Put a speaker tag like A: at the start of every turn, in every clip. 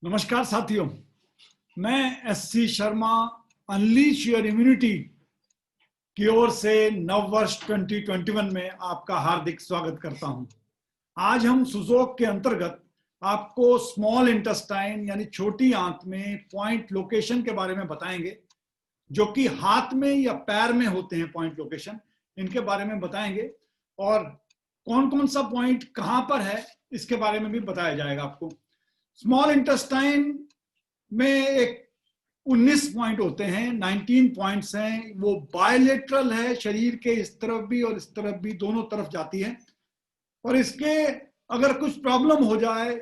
A: नमस्कार साथियों, मैं SC Sharma unleash your immunity की ओर से नववर्ष 2021 में आपका हार्दिक स्वागत करता हूं। आज हम सुजोक के अंतर्गत आपको स्मॉल इंटेस्टाइन यानी छोटी आंत में पॉइंट लोकेशन के बारे में बताएंगे, जो कि हाथ में या पैर में होते हैं। पॉइंट लोकेशन इनके बारे में बताएंगे और कौन कौन सा पॉइंट कहां पर है इसके बारे में भी बताया जाएगा आपको। स्मॉल इंटेस्टाइन में एक 19 पॉइंट होते हैं, 19 पॉइंट्स हैं। वो बायलेटरल है, शरीर के इस तरफ भी और इस तरफ भी, दोनों तरफ जाती है। और इसके अगर कुछ प्रॉब्लम हो जाए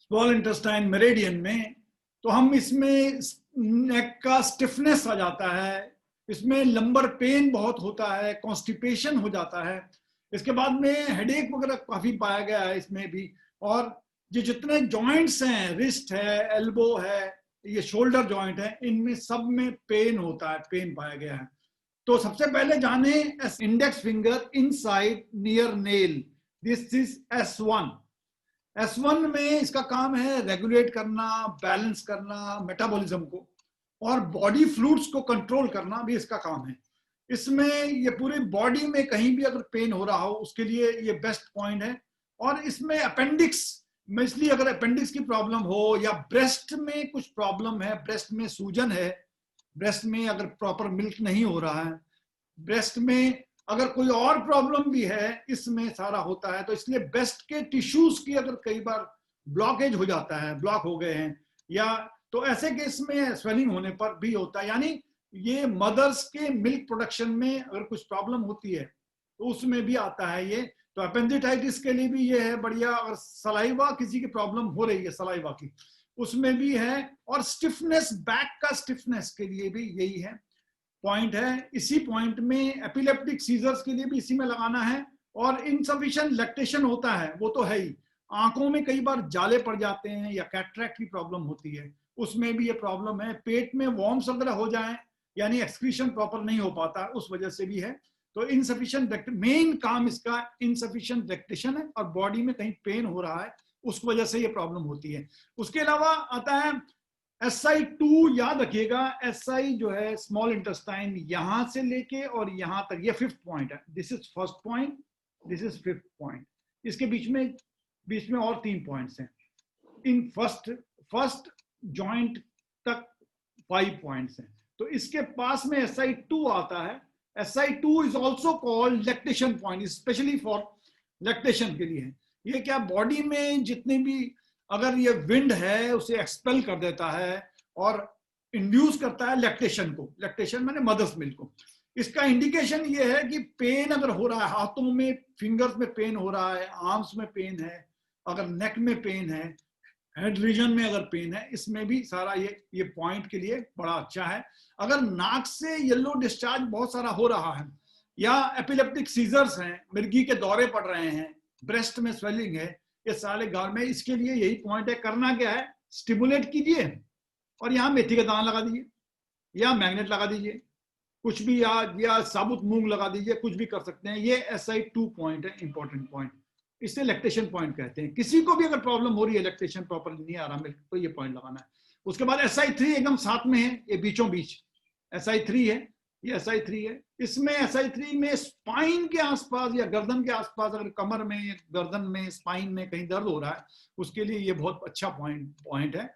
A: स्मॉल इंटेस्टाइन मेरिडियन में, तो हम इसमें नेक का स्टिफनेस आ जाता है, इसमें लंबर पेन बहुत होता है, कॉन्स्टिपेशन हो जाता है। इसके बाद में हेडेक वगैरह काफी पाया गया है इसमें भी। और ये जितने जॉइंट्स हैं, रिस्ट है, एल्बो है, ये शोल्डर जॉइंट है, इनमें सब में पेन होता है, पेन पाया गया है। तो सबसे पहले जाने index finger inside near nail, this is S1। S1 में इसका काम है रेगुलेट करना, बैलेंस करना मेटाबॉलिज्म को, और बॉडी फ्लूइड्स को कंट्रोल करना भी इसका काम है। इसमें ये पूरी बॉडी में कहीं भी अगर पेन हो रहा हो उसके लिए ये बेस्ट पॉइंट है। और इसमें अपेंडिक्स में, इसलिए अगर अपेंडिक्स की प्रॉब्लम हो या ब्रेस्ट में कुछ प्रॉब्लम है, ब्रेस्ट में सूजन है, ब्रेस्ट में अगर प्रॉपर मिल्क नहीं हो रहा है, ब्रेस्ट में अगर कोई और प्रॉब्लम भी है, इसमें सारा होता है। तो इसलिए ब्रेस्ट के टिश्यूज की अगर कई बार ब्लॉकेज हो जाता है, ब्लॉक हो गए हैं, या तो ऐसे केस में स्वेलिंग होने पर भी होता है। यानी ये मदर्स के मिल्क प्रोडक्शन में अगर कुछ प्रॉब्लम होती है तो उसमें भी आता है ये। तो अपेंडिटाइटिस के लिए भी ये है बढ़िया। और सलाइवा किसी की प्रॉब्लम हो रही है सलाइवा की, उसमें भी है। और स्टिफनेस, बैक का स्टिफनेस के लिए भी यही है, पॉइंट है। इसी पॉइंट में एपिलेप्टिक सीजर्स के लिए भी इसी में लगाना है। और इनसफिशिएंट लैक्टेशन होता है, वो तो है ही। आंखों में कई बार जाले पड़ जाते हैं या कैटरैक्ट की प्रॉब्लम होती है, उसमें भी ये प्रॉब्लम है। पेट में वॉर्म्स वगैरह हो जाए, यानी एक्सक्रीशन प्रॉपर नहीं हो पाता, उस वजह से भी है। तो इनसफिशिएंट, मेन काम इसका इनसफिशिएंट लैक्टेशन है, और बॉडी में कहीं पेन हो रहा है उस वजह से ये प्रॉब्लम होती है। उसके अलावा आता है SI2। याद रखिएगा, SI जो है स्मॉल इंटेस्टाइन, यहां से लेके और यहां तक, ये 5th पॉइंट है। This is first point, this is 5th point. इसके बीच में और 3 पॉइंट्स हैं। इन फर्स्ट जॉइंट तक 5 पॉइंट्स हैं। तो इसके पास में SI2 आता है। SI2 is also called lactation point, specially for lactation के लिए है। ये क्या, बॉडी में जितने भी अगर ये विंड है उसे एक्सपेल कर देता है और इंड्यूस करता है लैक्टेशन को। लैक्टेशन माने मदर्स मिल्क को। इसका इंडिकेशन ये है कि पेन अगर हो रहा है, हाथों में, फिंगर्स में पेन हो रहा है, आर्म्स में पेन है, अगर नेक में पेन है, हेड रीजन में अगर पेन है, इसमें भी सारा ये पॉइंट के लिए बड़ा अच्छा है। अगर नाक से येलो डिस्चार्ज बहुत सारा हो रहा है, या एपिलेप्टिक सीजर्स हैं, मिर्गी के दौरे पड़ रहे हैं, ब्रेस्ट में स्वेलिंग है, ये सारे गाल में, इसके लिए यही पॉइंट है। करना क्या है, स्टिमुलेट कीजिए और यहाँ मेथी का दाना लगा दीजिए, या मैग्नेट लगा दीजिए, कुछ भी, या साबुत मूंग लगा दीजिए, कुछ भी कर सकते हैं। ये SI2 पॉइंट है, इंपॉर्टेंट पॉइंट। इसे लैक्टेशन पॉइंट कहते हैं। किसी को भी अगर प्रॉब्लम हो रही है, लैक्टेशन प्रॉपर्ली नहीं आ रहा मिल्क, तो ये पॉइंट लगाना है। उसके बाद SI3 एकदम साथ में है, ये बीचों बीच SI3 है, ये SI3 है। इसमें SI3 में स्पाइन के आसपास या गर्दन के आसपास, अगर कमर में, गर्दन में, स्पाइन में कहीं दर्द हो रहा है, उसके लिए ये बहुत अच्छा पॉइंट है।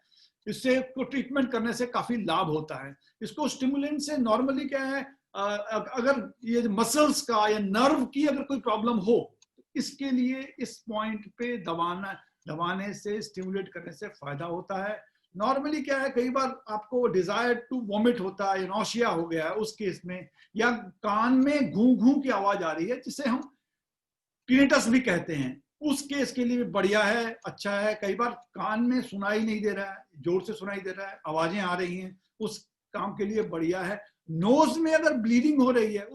A: इससे को ट्रीटमेंट करने से काफी लाभ होता है। इसको स्टिमुलेंट से नॉर्मली क्या है, अगर ये मसल्स का या नर्व की अगर कोई प्रॉब्लम हो, इसके लिए इस पॉइंट पे दबाने से, स्टिमुलेट करने से फायदा होता है। नॉर्मली क्या है, कई बार आपको डिजायर टू वॉमिट होता है, नौशिया हो गया है उस केस में, या कान में घू घू की आवाज आ रही है जिसे हम टिनेटस भी कहते हैं, उस केस के लिए बढ़िया है, अच्छा है। कई बार कान में सुनाई नहीं दे रहा है, जोर से सुनाई दे रहा है, आवाजें आ रही हैं, उस काम के लिए बढ़िया है। नोज में अगर ब्लीडिंग हो रही है,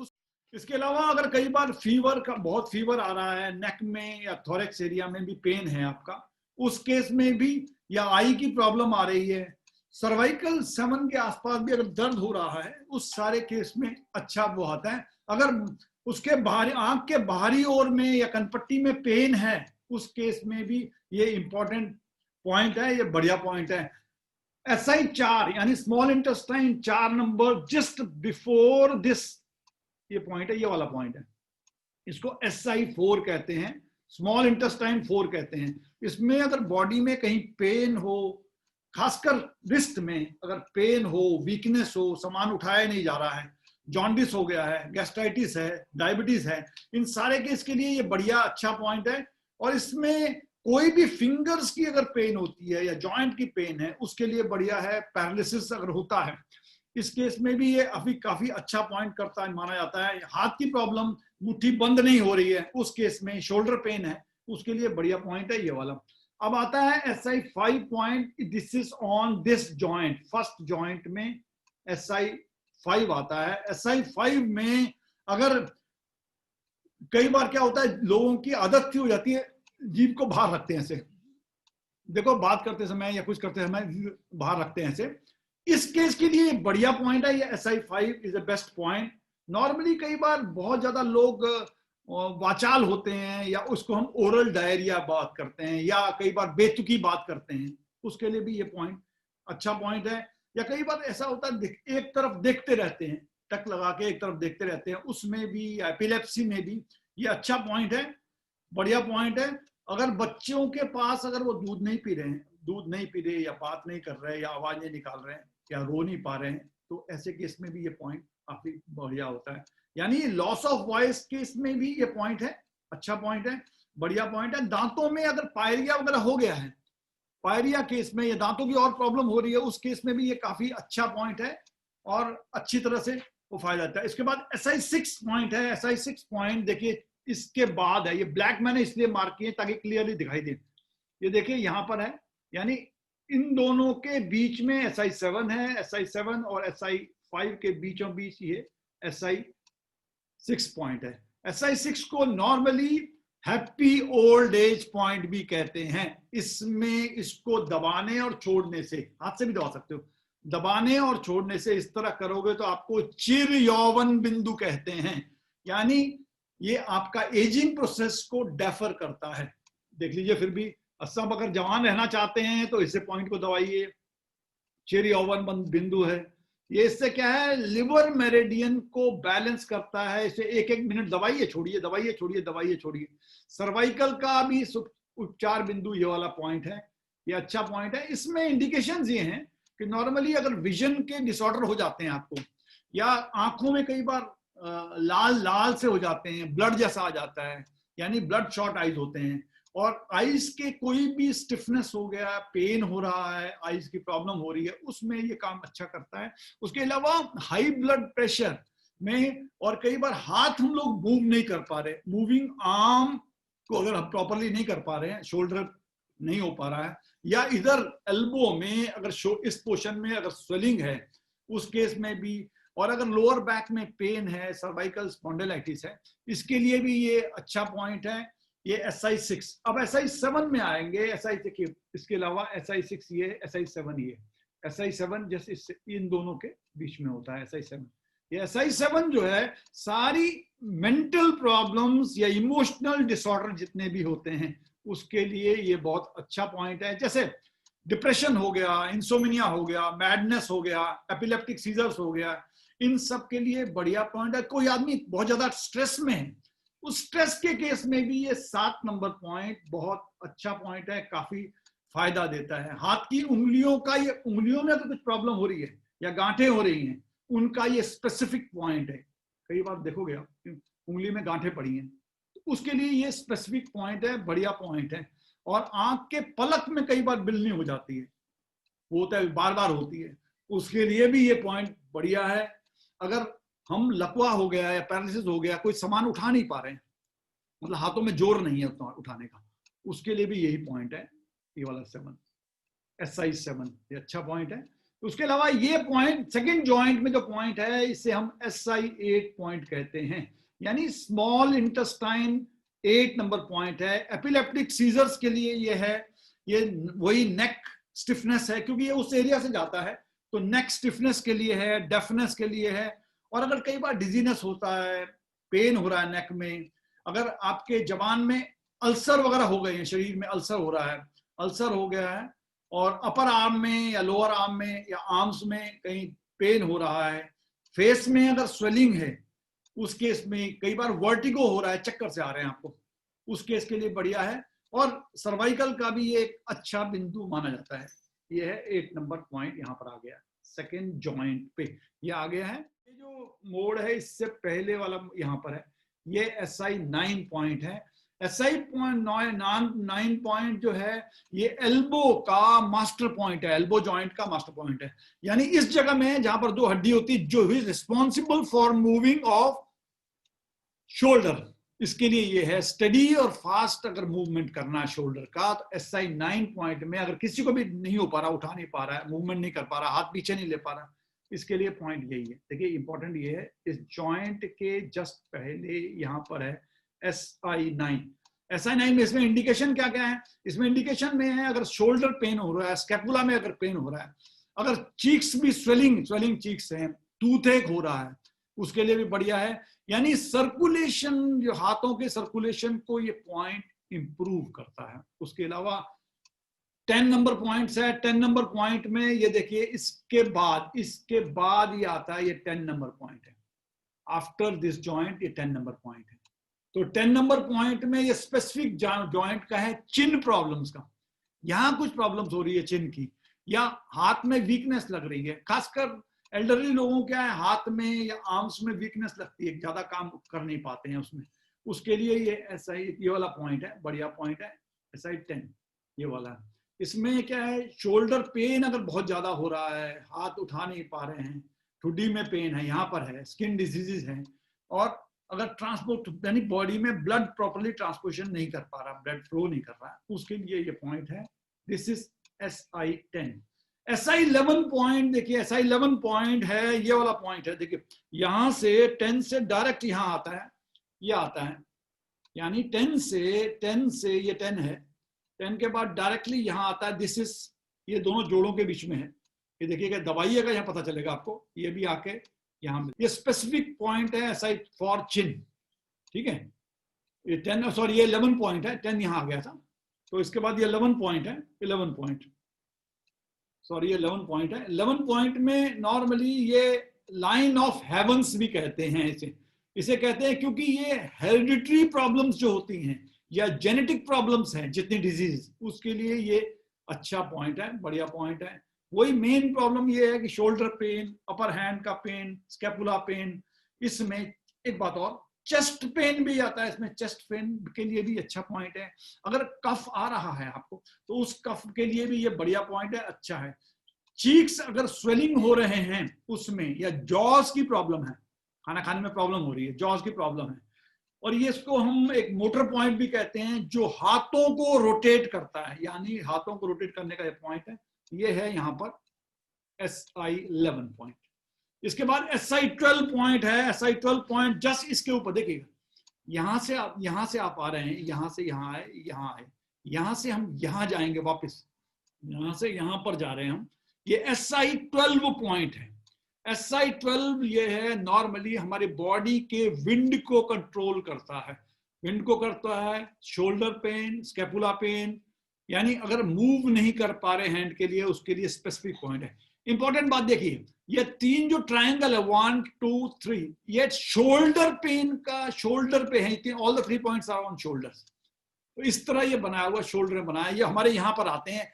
A: इसके अलावा अगर कई बार फीवर का, बहुत फीवर आ रहा है, नेक में या थोरेक्स एरिया में भी पेन है आपका, उस केस में भी, या आई की प्रॉब्लम आ रही है, सर्वाइकल 7 के आसपास भी अगर दर्द हो रहा है, उस सारे केस में अच्छा वो आता है। अगर उसके बाहरी, आंख के बाहरी ओर में या कनपट्टी में पेन है, उस केस में भी ये इंपॉर्टेंट पॉइंट है, ये बढ़िया पॉइंट है। SI 4 यानी small intestine 4 number just before this, ये पॉइंट है, ये वाला पॉइंट है, इसको SI 4 कहते हैं, स्मॉल इंटेस्टाइन 4 कहते हैं। इसमें अगर बॉडी में कहीं पेन हो, खासकर रिस्ट में अगर पेन हो, वीकनेस हो, सामान उठाया नहीं जा रहा है, जॉन्डिस हो गया है, गैस्ट्राइटिस है, डायबिटीज है, इन सारे केस के लिए ये बढ़िया अच्छा पॉइंट है। और इसमें कोई भी फिंगर्स की अगर पेन होती है या जॉइंट की पेन है उसके लिए बढ़िया है। पैरालिसिस अगर होता है इस केस में भी ये अभी काफी अच्छा पॉइंट करता है, माना जाता है। हाथ की प्रॉब्लम, मुट्ठी बंद नहीं हो रही है उस केस में, शोल्डर पेन है उसके लिए बढ़िया पॉइंट है ये वाला। अब आता है SI 5 point, this is on this joint, first joint में SI 5 आता है। SI 5 में अगर कई बार क्या होता है, लोगों की आदत सी हो जाती है जीभ को बाहर रखते हैं ऐसे, देखो बात करते समय या कुछ करते समय बाहर रखते हैं ऐसे, इस केस के लिए बढ़िया पॉइंट है ये। SI 5 is the best point. Normally कई बार बहुत ज्यादा लोग वाचाल होते हैं या उसको हम ओरल डायरिया बात करते हैं या कई बार बेतुकी बात करते हैं, उसके लिए भी ये पॉइंट अच्छा पॉइंट है। या कई बार ऐसा होता है एक तरफ देखते रहते हैं, टक लगा के एक तरफ देखते रहते हैं, उसमें भी एपिलेप्सी में भी ये अच्छा पॉइंट है, बढ़िया पॉइंट है। अगर बच्चों के पास अगर वो दूध नहीं पी रहे हैं, दूध नहीं पी रहे या बात नहीं कर रहे या आवाज नहीं निकाल रहे हैं या रो नहीं पा रहे हैं, तो ऐसे केस में भी ये पॉइंट काफी बढ़िया होता है। यानी लॉस ऑफ वॉइस केस में भी ये पॉइंट है, अच्छा पॉइंट है, बढ़िया पॉइंट है। दांतों में अगर पायरिया वगैरह हो गया है, पायरिया केस में या दांतों की और प्रॉब्लम हो रही है, उस केस में भी ये काफी अच्छा पॉइंट है और अच्छी तरह से वो फायदा देता है। इसके बाद SI 6 पॉइंट है। SI 6 पॉइंट देखिए इसके बाद है, ये ब्लैक मैंने इसलिए मार्क किए ताकि क्लियरली दिखाई दे। ये देखिए यहां पर है, यानी इन दोनों के बीच में SI 7 है, SI 7 और SI 5 के बीचों बीच ये SI 6 पॉइंट है। SI 6 को normally happy old age point भी कहते हैं। इसमें इसको दबाने और छोड़ने से, हाथ से भी दबा सकते हो, दबाने और छोड़ने से इस तरह करोगे तो आपको चिर यौवन बिंदु कहते हैं, यानी ये आपका एजिंग प्रोसेस को डेफर करता है। देख लीजिए फिर भी सब अगर जवान रहना चाहते हैं तो इसे पॉइंट को दबाइए, चिर यौवन बिंदु है ये। इससे क्या है, लिवर मेरिडियन को बैलेंस करता है, इसे एक एक मिनट दबाइए छोड़िए, दबाइए छोड़िए, दबाइए छोड़िए। सर्वाइकल का भी उपचार बिंदु ये वाला पॉइंट है, ये अच्छा पॉइंट है। इसमें इंडिकेशंस ये हैं कि नॉर्मली अगर विजन के डिसऑर्डर हो जाते हैं आपको, या आंखों में कई बार लाल लाल से हो जाते हैं, ब्लड जैसा आ जाता है, यानी ब्लड शॉर्ट आइज होते हैं, और आइज के कोई भी स्टिफनेस हो गया, पेन हो रहा है, आइज की प्रॉब्लम हो रही है, उसमें ये काम अच्छा करता है। उसके अलावा हाई ब्लड प्रेशर में, और कई बार हाथ हम लोग मूव नहीं कर पा रहे, मूविंग आर्म को अगर हम प्रॉपरली नहीं कर पा रहे हैं, शोल्डर नहीं हो पा रहा है, या इधर एल्बो में अगर इस पोर्शन में अगर स्वेलिंग है उस केस में भी, और अगर लोअर बैक में पेन है, सर्वाइकल स्पॉन्डिलाइटिस है, इसके लिए भी ये अच्छा पॉइंट है ये SI 6। अब SI 7 में आएंगे। SI इसके अलावा SI 6 ये, SI 7 ये, SI 7 जैसे इन दोनों के बीच में होता है SI 7। ये SI 7 जो है सारी मेंटल प्रॉब्लम्स या इमोशनल डिसऑर्डर जितने भी होते हैं उसके लिए ये बहुत अच्छा पॉइंट है। जैसे डिप्रेशन हो गया, इंसोमिनिया हो गया, मैडनेस हो गया, एपिलेप्टिक सीजर्स हो गया, इन सब के लिए बढ़िया पॉइंट है। कोई आदमी बहुत ज्यादा स्ट्रेस में है, उस स्ट्रेस के केस में भी ये 7 नंबर पॉइंट बहुत अच्छा पॉइंट है, काफी फायदा देता है। हाथ की उंगलियों का, ये उंगलियों में अगर कुछ प्रॉब्लम हो रही है या गांठें हो रही हैं, उनका ये स्पेसिफिक पॉइंट है। कई बार देखोगे आप उंगली में गांठें पड़ी हैं, तो उसके लिए ये स्पेसिफिक पॉइंट है, बढ़िया पॉइंट है। और आंख के पलक में कई बार बिलनी हो जाती है, वो होता है बार बार होती है, उसके लिए भी ये पॉइंट बढ़िया है। अगर हम लकवा हो गया या पैरालिसिस हो गया, कोई सामान उठा नहीं पा रहे हैं, मतलब हाथों में जोर नहीं है उठाने का, उसके लिए भी यही पॉइंट है, ये वाला 7, SI 7 ये अच्छा पॉइंट है। उसके अलावा ये पॉइंट सेकंड जॉइंट में जो पॉइंट है इसे हम SI 8 पॉइंट कहते हैं, यानी स्मॉल इंटेस्टाइन 8 नंबर पॉइंट है। एपिलेप्टिक सीजर्स के लिए ये है, ये वही नेक स्टिफनेस है, क्योंकि ये उस एरिया से जाता है, तो नेक स्टिफनेस के लिए है, डेफनेस के लिए है। और अगर कई बार डिजीनेस होता है, पेन हो रहा है नेक में, अगर आपके जबान में अल्सर वगैरह हो गए हैं, शरीर में अल्सर हो रहा है, अल्सर हो गया है और अपर आर्म में या लोअर आर्म में या आर्म्स में कहीं पेन हो रहा है, फेस में अगर स्वेलिंग है, उस केस में कई बार वर्टिगो हो रहा है, चक्कर से आ रहे हैं आपको, उस केस के लिए बढ़िया है। और सर्वाइकल का भी ये एक अच्छा बिंदु माना जाता है। ये है 8 नंबर पॉइंट, यहाँ पर आ गया सेकेंड जॉइंट पे, ये आ गया है। ये जो मोड है इससे पहले वाला यहाँ पर है, ये SI 9 पॉइंट है। SI 9 पॉइंट जो है ये एल्बो का मास्टर पॉइंट है, एल्बो जॉइंट का मास्टर पॉइंट है। यानी इस जगह में जहां पर दो हड्डी होती है, जो is responsible for moving off shoulder, इसके लिए ये है। स्टडी और फास्ट अगर मूवमेंट करना है शोल्डर का, तो SI 9 पॉइंट में अगर किसी को भी नहीं हो पा रहा, उठा नहीं पा रहा है, मूवमेंट नहीं कर पा रहा, हाथ पीछे नहीं ले पा रहा, इसके लिए पॉइंट यही है। देखिए इंपॉर्टेंट ये है, इस जॉइंट के जस्ट पहले यहाँ पर है SI 9। SI 9 में इसमें इंडिकेशन क्या क्या है? इसमें इंडिकेशन में है अगर शोल्डर पेन हो रहा है, स्कैपुला में अगर पेन हो रहा है, अगर चीक्स भी स्वेलिंग चीक्स है, टूथ हो रहा है, उसके लिए भी बढ़िया है। यानी सर्कुलेशन, जो हाथों के सर्कुलेशन को ये पॉइंट इंप्रूव करता है। उसके अलावा 10 नंबर पॉइंट्स है। 10 नंबर पॉइंट में ये देखिए, इसके बाद ये आता है, ये 10 नंबर पॉइंट है। आफ्टर दिस जॉइंट ये 10 नंबर पॉइंट है। तो 10 नंबर पॉइंट में ये स्पेसिफिक जॉइंट का है, चिन प्रॉब्लम्स का। यहां कुछ प्रॉब्लम्स हो रही है चिन की, या हाथ में वीकनेस लग रही है, खासकर एल्डरली लोगों को क्या है, हाथ में या आर्म्स में वीकनेस लगती है, ज्यादा काम कर नहीं पाते हैं उसमें, उसके लिए ये वाला पॉइंट है, बढ़िया पॉइंट है SI 10, ये वाला है। इसमें क्या है, शोल्डर पेन अगर बहुत ज्यादा हो रहा है, हाथ उठा नहीं पा रहे हैं, ठुड्डी में पेन है, यहाँ पर है, स्किन डिजीजेस है, और अगर ट्रांसपोर्ट यानी बॉडी में ब्लड प्रॉपर्ली ट्रांसपोर्शन नहीं कर पा रहा, ब्लड फ्लो नहीं कर रहा, उसके लिए ये पॉइंट है। This is SI 10। SI 11 point देखिए, SI 11 पॉइंट है, ये वाला पॉइंट है। देखिए यहां से 10 से डायरेक्ट यहां आता है, ये आता है, यानी 10 से ये 10 है, 10 के बाद डायरेक्टली यहां आता है। दिस इज, ये दोनों जोड़ों के बीच में है, ये देखिएगा, दबाइएगा यहाँ पता चलेगा आपको, ये भी आके यहाँ, ये स्पेसिफिक पॉइंट है SI फॉर चिन, ठीक है। ये 10, सॉरी ये 11 पॉइंट है, 10 यहाँ आ गया था, तो इसके बाद ये 11 पॉइंट है, 11 पॉइंट, सॉरी ये 11 पॉइंट है। 11 पॉइंट में नॉर्मली ये लाइन ऑफ हेवंस भी कहते हैं इसे कहते हैं, क्योंकि ये हेरिडिटरी प्रॉब्लम्स जो होती हैं या जेनेटिक प्रॉब्लम्स हैं, जितनी डिजीज, उसके लिए ये अच्छा पॉइंट है, बढ़िया पॉइंट है। वही मेन प्रॉब्लम ये है कि शोल्डर पेन, अपर हैंड का पेन, स्कैपुला पेन, इसमें एक बात और, चेस्ट पेन भी आता है इसमें, चेस्ट पेन के लिए भी अच्छा पॉइंट है। अगर कफ आ रहा है आपको, तो उस कफ के लिए भी ये बढ़िया पॉइंट है, अच्छा है। चीक्स अगर स्वेलिंग हो रहे हैं उसमें, या जॉज की प्रॉब्लम है, खाना खाने में प्रॉब्लम हो रही है, जॉज की प्रॉब्लम है, और ये इसको हम एक मोटर पॉइंट भी कहते हैं, जो हाथों को रोटेट करता है, यानी हाथों को रोटेट करने का ये पॉइंट है, ये है यहाँ पर SI 11 पॉइंट। इसके बाद SI 12 पॉइंट है। SI 12 पॉइंट जस्ट इसके ऊपर देखिएगा, यहां से आप आ रहे हैं, यहां से यहां आए, यहां आए, यहां से हम यहां जाएंगे वापस, यहां से यहां पर जा रहे हैं हम, ये SI 12 पॉइंट है। SI 12 ये है, नॉर्मली हमारे बॉडी के विंड को कंट्रोल करता है, विंड को करता है, शोल्डर पेन, स्कैपुला पेन, यानी अगर मूव नहीं कर पा रहे हैंड के लिए, उसके लिए स्पेसिफिक पॉइंट है। इंपॉर्टेंट बात देखिए, ये 3 जो ट्रायंगल है, 1 2 3, ये शोल्डर पेन का, शोल्डर पे है, all the 3 points are on shoulders. तो इस तरह ये बनाया हुआ, शोल्डर में बनाया, ये हमारे यहाँ पर आते हैं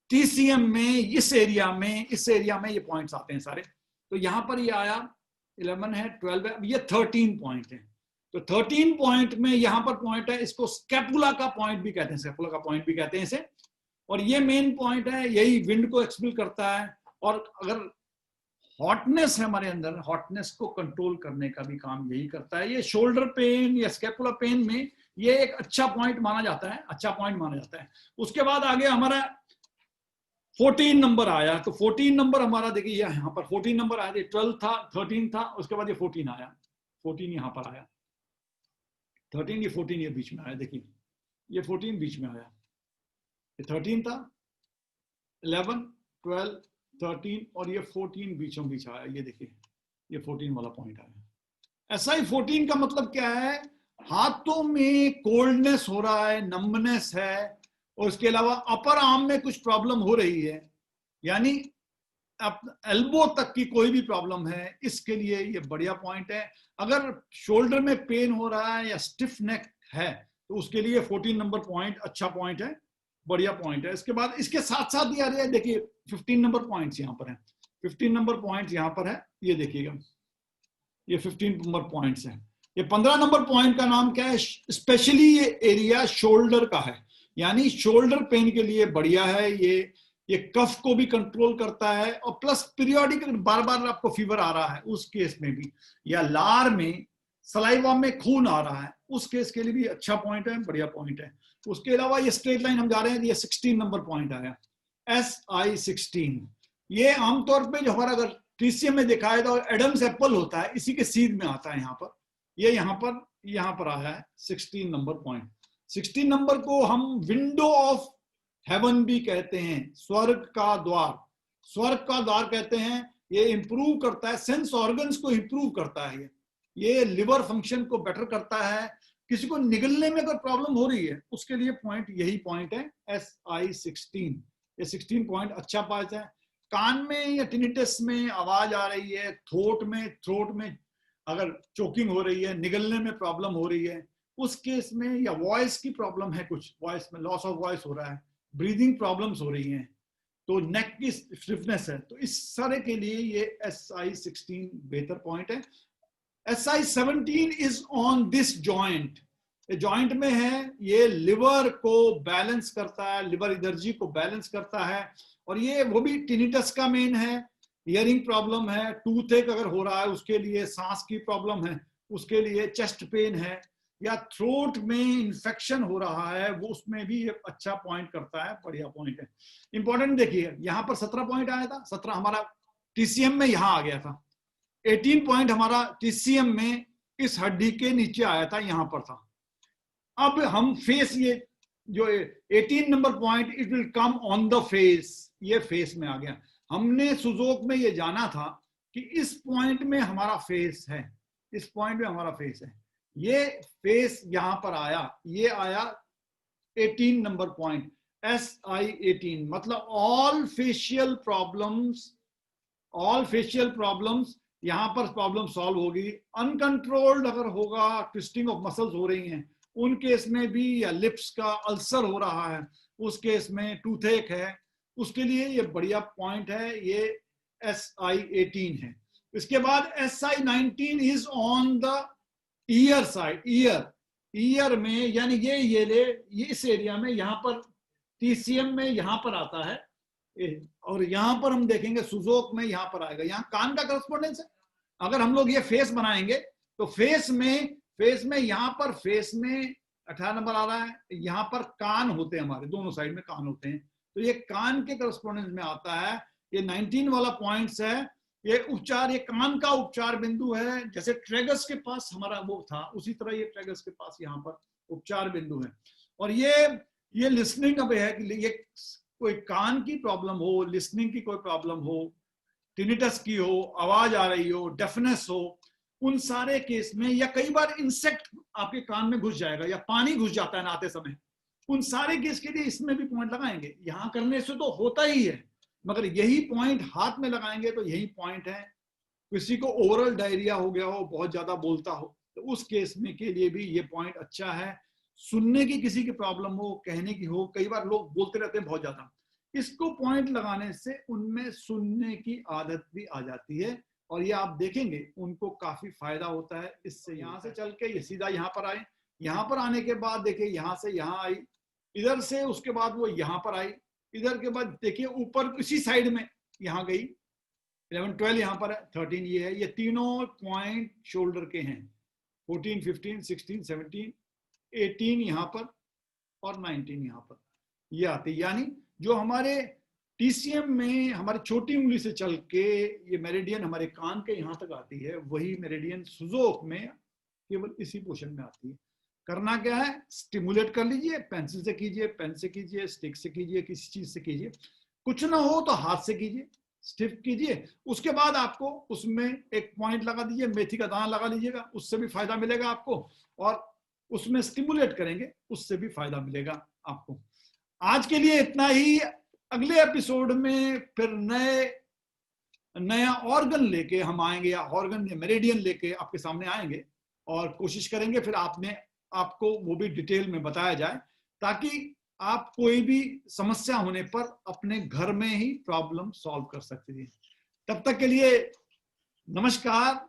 A: TCM में, इस एरिया में ये पॉइंट्स आते हैं सारे। तो यहां पर ये आया, 11 है, 12 है, ये 13 पॉइंट है। तो 13 पॉइंट में यहां पर पॉइंट है, इसको स्कैपुला का पॉइंट भी कहते हैं, स्कैपुला का पॉइंट भी कहते हैं इसे, और ये मेन पॉइंट है, यही विंड को एक्सपेल करता है, और अगर हॉटनेस है हमारे अंदर, हॉटनेस को कंट्रोल करने का भी काम यही करता है। ये शोल्डर पेन या स्कैपुला पेन में ये एक अच्छा पॉइंट माना जाता है, अच्छा पॉइंट माना जाता है। उसके बाद आगे हमारा 14 नंबर आया, तो 14 नंबर हमारा देखिए यहाँ पर 14 नंबर आया, 12 था, 13 था, उसके बाद ये 14 आया, 14 यहाँ पर आया, 13 ये 14 ये बीच में आया, देखिए ये 14 बीच में आया, ये 13 था, 11 12 13 और ये 14 बीचों बीच आया, ये देखिए ये 14 वाला पॉइंट आया। SI 14 का मतलब क्या है, हाथों में कोल्डनेस हो रहा है, नंबनेस है, और उसके अलावा अपर आर्म में कुछ प्रॉब्लम हो रही है, यानी एल्बो तक की कोई भी प्रॉब्लम है, इसके लिए ये बढ़िया पॉइंट है। अगर शोल्डर में पेन हो रहा है या स्टिफ नेक है तो उसके लिए 14 नंबर पॉइंट अच्छा पॉइंट है, बढ़िया पॉइंट है। इसके बाद इसके साथ साथ ही आ रही है, देखिए 15 नंबर पॉइंट्स यहाँ पर है, 15 नंबर पॉइंट यहाँ पर है, ये देखिएगा ये 15 नंबर पॉइंट्स है। ये 15 नंबर पॉइंट का नाम क्या है, स्पेशली ये एरिया शोल्डर का है, यानी शोल्डर पेन के लिए बढ़िया है। ये कफ को भी कंट्रोल करता है और प्लस पीरियोडिक बार बार आपको फीवर आ रहा है उस केस में भी, या लार में सलाइवा में खून आ रहा है उस केस के लिए भी अच्छा पॉइंट है, बढ़िया पॉइंट है। उसके अलावा ये स्ट्रेट लाइन हम जा रहे हैं, ये 16 नंबर पॉइंट आया, SI16। ये आमतौर पे जो हमारा अगर टीसीएम में देखा है तो एडम्स एप्पल होता है, इसी के सीध में आता है यहाँ पर, ये यहाँ पर आया है 16 नंबर पॉइंट। 16 नंबर को हम विंडो ऑफ हेवन भी कहते हैं, स्वर्ग का द्वार, स्वर्ग का द्वार कहते हैं। ये इंप्रूव करता है, सेंस ऑर्गन्स को इंप्रूव करता है, ये लिवर फंक्शन को बेटर करता है। किसी को निगलने में अगर प्रॉब्लम हो रही है उसके लिए पॉइंट यही पॉइंट है, SI16। ये 16 पॉइंट अच्छा पास है। कान में या टिनिटस में आवाज आ रही है, थ्रोट में अगर चोकिंग हो रही है, निगलने में प्रॉब्लम हो रही है उस केस में, या वॉइस की प्रॉब्लम है, कुछ वॉइस में लॉस ऑफ वॉइस हो रहा है, ब्रीदिंग प्रॉब्लम्स हो रही हैं, तो नेक की स्टिफनेस है, तो इस सारे के लिए ये SI16 बेहतर पॉइंट है। SI17 is on this joint, joint में है, ये लिवर को बैलेंस करता है, लिवर एनर्जी को बैलेंस करता है, और ये वो भी टिनिटस का मेन है, हियरिंग प्रॉब्लम है, टूथ एक अगर हो रहा है उसके लिए, सांस की प्रॉब्लम है उसके लिए, चेस्ट पेन है, या थ्रोट में इंफेक्शन हो रहा है वो उसमें भी ये अच्छा पॉइंट करता है, बढ़िया पॉइंट है। इंपॉर्टेंट देखिए यहाँ पर 17 पॉइंट आया था, 17 हमारा टीसीएम में यहाँ आ गया था, 18 पॉइंट हमारा टीसीएम में इस हड्डी के नीचे आया था, यहां पर था। अब हम फेस, ये जो 18 number point, it will come on the face, ये फेस में आ गया। हमने सुजोक में ये जाना था कि इस पॉइंट में हमारा फेस है, इस पॉइंट में हमारा फेस है, ये फेस यहां पर आया, ये आया 18 नंबर पॉइंट, SI18, मतलब ऑल फेशियल प्रॉब्लम्स यहां पर प्रॉब्लम सॉल्व होगी। अनकंट्रोल्ड अगर होगा, ट्विस्टिंग ऑफ मसल्स हो रही हैं उन केस में भी, या लिप्स का अल्सर हो रहा है उस केस में, टूथेक है उसके लिए ये बढ़िया पॉइंट है, ये SI18 है। इसके बाद SI19 is on the year side, year में, यानी ये इस एरिया में, यहां पर टीसीएम में यहां पर आता है, और यहां पर हम देखेंगे सुजोक में यहां पर आएगा, यहां कान का करस्पॉन्डेंस है। अगर हम लोग ये फेस बनाएंगे तो फेस में यहां पर फेस में 18 नंबर आ रहा है, यहां पर कान होते हैं, हमारे दोनों साइड में कान होते हैं, तो ये कान के करस्पॉन्डेंस में आता है। ये 19 वाला पॉइंट्स है, ये उपचार, ये कान का उपचार बिंदु है, जैसे ट्रेगस के पास हमारा वो था उसी तरह ये ट्रेगस के पास यहाँ पर उपचार बिंदु है। और ये लिसनिंग अब है कि ये कोई कान की प्रॉब्लम हो, लिसनिंग की कोई प्रॉब्लम हो, टिनिटस की हो, आवाज आ रही हो, डेफनेस हो, उन सारे केस में, या कई बार इंसेक्ट आपके कान में घुस जाएगा या पानी घुस जाता है नहाते समय, उन सारे केस के लिए इसमें भी पॉइंट लगाएंगे। यहां करने से तो होता ही है, मगर यही पॉइंट हाथ में लगाएंगे तो यही पॉइंट है। किसी को ओवरऑल डायरिया हो गया हो, बहुत ज्यादा बोलता हो, तो उस केस में के लिए भी ये पॉइंट अच्छा है। सुनने की किसी की प्रॉब्लम हो, कहने की हो, कई बार लोग बोलते रहते हैं बहुत ज्यादा, इसको पॉइंट लगाने से उनमें सुनने की आदत भी आ जाती है, और ये आप देखेंगे उनको काफी फायदा होता है इससे। यहाँ से चल के ये सीधा यहाँ पर आए, यहाँ पर आने के बाद देखिए यहाँ से यहाँ आई, इधर से उसके बाद वो यहाँ पर आई, इधर के बाद देखिए ऊपर इसी साइड में यहाँ गई, 11 12 यहाँ पर है, 13 ये है, ये तीनों पॉइंट शोल्डर के हैं, 14 15 16 17 18 यहाँ पर और 19 यहाँ पर ये आते, यानी जो हमारे टीसीएम में हमारी छोटी उंगली से चल के ये मेरिडियन हमारे कान के यहाँ तक आती है, वही मेरिडियन सुजोक में केवल इसी पोर्शन में आती है। करना क्या है, स्टिमुलेट कर लीजिए, पेंसिल से कीजिए, पेन से कीजिए, स्टिक से कीजिए, किसी चीज से कीजिए, कुछ ना हो तो हाथ से कीजिए, स्टिफ कीजिए। उसके बाद आपको उसमें एक पॉइंट लगा दीजिए, मेथी का दाना लगा लीजिएगा, उससे भी फायदा मिलेगा आपको, और उसमें स्टिमुलेट करेंगे उससे भी फायदा मिलेगा आपको। आज के लिए इतना ही। अगले एपिसोड में फिर नया ऑर्गन लेके हम आएंगे, या ऑर्गन या मेरिडियन लेके आपके सामने आएंगे और कोशिश करेंगे फिर आपको वो भी डिटेल में बताया जाए, ताकि आप कोई भी समस्या होने पर अपने घर में ही प्रॉब्लम सॉल्व कर सकते हैं। तब तक के लिए नमस्कार।